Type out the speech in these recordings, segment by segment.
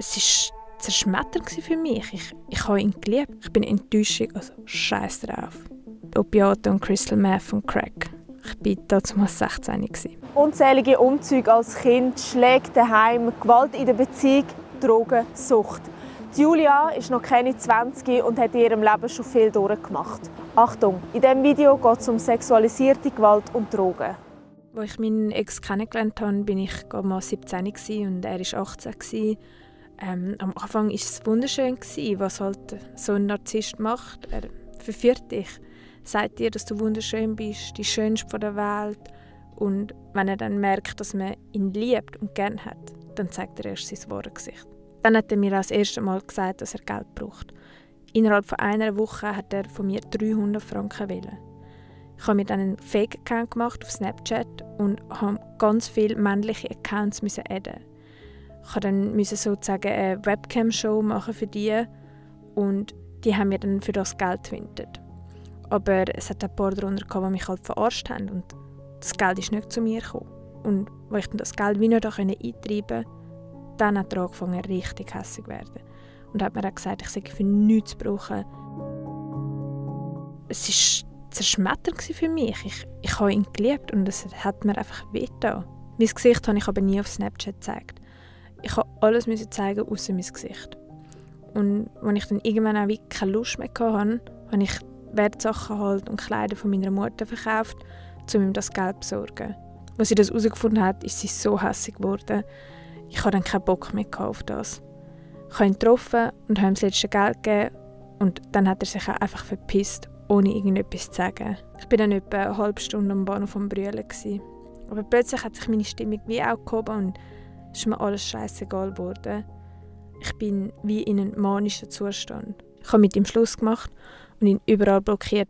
Es war zerschmetternd für mich. Ich habe ihn geliebt. Ich bin enttäuscht, also scheiß drauf. Opiate und Crystal Meth und Crack. Ich war damals 16. Unzählige Umzüge als Kind, Schläge daheim, Gewalt in der Beziehung, Drogen, Sucht. Julia ist noch keine 20 und hat in ihrem Leben schon viel durchgemacht. Achtung, in diesem Video geht es um sexualisierte Gewalt und Drogen. Als ich meinen Ex kennengelernt habe, war ich mal 17 und er war 18. Am Anfang war es wunderschön, was halt so ein Narzisst macht. Er verführt dich, sagt dir, dass du wunderschön bist, die Schönste der Welt. Und wenn er dann merkt, dass man ihn liebt und gern hat, dann zeigt er erst sein wahres Gesicht. Dann hat er mir das erste Mal gesagt, dass er Geld braucht. Innerhalb von einer Woche hat er von mir 300 Franken wollen. Ich habe mir dann einen Fake-Account gemacht auf Snapchat und habe ganz viele männliche Accounts adden. Ich musste dann sozusagen eine Webcam-Show machen für die und die haben mir dann für das Geld gewinnt. Aber es hat ein paar darunter gehabt, die mich halt verarscht haben und das Geld ist nicht zu mir gekommen. Und als ich dann das Geld wie nicht eintreiben konnte, dann hat er angefangen, richtig hässlich zu werden. Und hat mir auch gesagt, ich sei für nichts zu brauchen. Es war zerschmetternd für mich. Ich habe ihn geliebt und es hat mir einfach wehgetan. Mein Gesicht habe ich aber nie auf Snapchat gezeigt. Ich musste alles zeigen, außer mein Gesicht. Und als ich dann irgendwann auch keine Lust mehr hatte, habe ich Wertsachen und Kleider von meiner Mutter verkauft, um ihm das Geld zu besorgen. Als sie das herausgefunden hat, ist sie so hässlich geworden. Ich hatte dann keinen Bock mehr auf das. Ich habe ihn getroffen und habe ihm das letzte Geld gegeben. Und dann hat er sich auch einfach verpisst, ohne irgendetwas zu sagen. Ich war dann etwa eine halbe Stunde am Bahnhof am Brüllen. Aber plötzlich hat sich meine Stimmung wie auch gehoben und es ist mir alles scheissegal geworden. Ich bin wie in einem manischen Zustand. Ich habe mit ihm Schluss gemacht und ihn überall blockiert.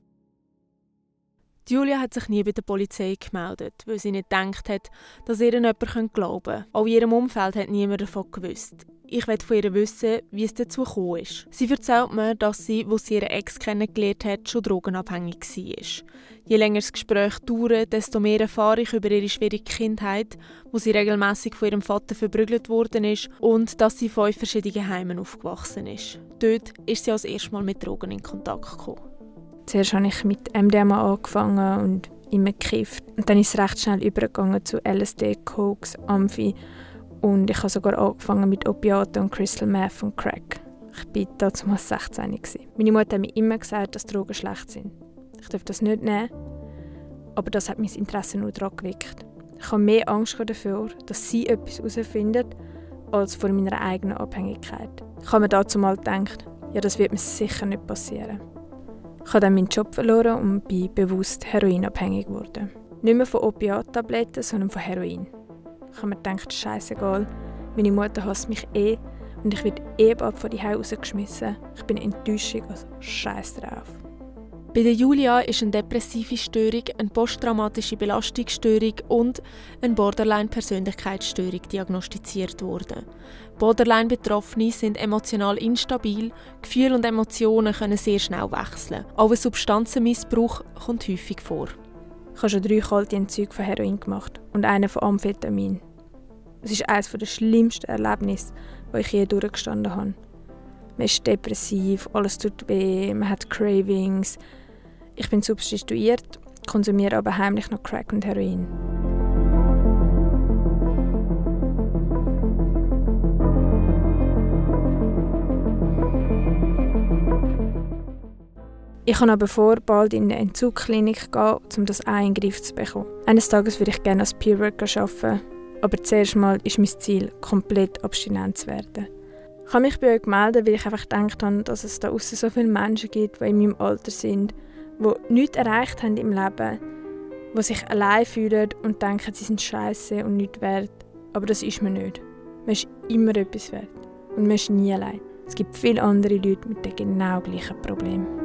Julia hat sich nie bei der Polizei gemeldet, weil sie nicht gedacht hat, dass ihr jemand glauben könnte. Auch in ihrem Umfeld hat niemand davon gewusst. Ich möchte von ihr wissen, wie es dazu gekommen ist. Sie erzählt mir, dass sie, als sie ihren Ex kennengelernt hat, schon drogenabhängig war. Je länger das Gespräch dauert, desto mehr erfahre ich über ihre schwierige Kindheit, wo sie regelmässig von ihrem Vater verprügelt worden ist und dass sie in 5 verschiedenen Heimen aufgewachsen ist. Dort ist sie als erstes Mal mit Drogen in Kontakt gekommen. Zuerst habe ich mit MDMA angefangen und immer gekifft. Und dann ist es recht schnell übergegangen zu LSD, Koks, Amphi. Und ich habe sogar angefangen mit Opiaten und Crystal Meth und Crack. Ich war damals 16. Meine Mutter hat mir immer gesagt, dass Drogen schlecht sind. Ich darf das nicht nehmen, aber das hat mein Interesse nur daran geweckt. Ich habe mehr Angst davor, dass sie etwas herausfindet, als vor meiner eigenen Abhängigkeit. Ich habe mir dazu mal gedacht, ja, das wird mir sicher nicht passieren. Ich habe dann meinen Job verloren und bin bewusst heroinabhängig geworden. Nicht mehr von Opiattabletten, sondern von Heroin. Ich habe mir gedacht, scheißegal, meine Mutter hasst mich und ich werde bald von die Hause rausgeschmissen. Ich bin enttäuscht, also scheiß drauf. Bei der Julia ist eine depressive Störung, eine posttraumatische Belastungsstörung und eine Borderline-Persönlichkeitsstörung diagnostiziert worden. Borderline-Betroffene sind emotional instabil, Gefühle und Emotionen können sehr schnell wechseln. Auch ein Substanzenmissbrauch kommt häufig vor. Ich habe schon 3 kalte Entzüge von Heroin gemacht und einen von Amphetamin. Es ist eines der schlimmsten Erlebnisse, die ich je durchgestanden habe. Man ist depressiv, alles tut weh, man hat Cravings. Ich bin substituiert, konsumiere aber heimlich noch Crack und Heroin. Ich habe aber vor, bald in eine Entzugsklinik zu gehen, um das auch in den Griff zu bekommen. Eines Tages würde ich gerne als Peerworker arbeiten, aber zuerst mal ist mein Ziel, komplett abstinent zu werden. Ich habe mich bei euch gemeldet, weil ich einfach gedacht habe, dass es da aussen so viele Menschen gibt, die in meinem Alter sind, die nichts erreicht haben im Leben, die sich allein fühlen und denken, sie sind scheisse und nichts wert. Aber das ist man nicht. Man ist immer etwas wert. Und man ist nie allein. Es gibt viele andere Leute mit den genau gleichen Problemen.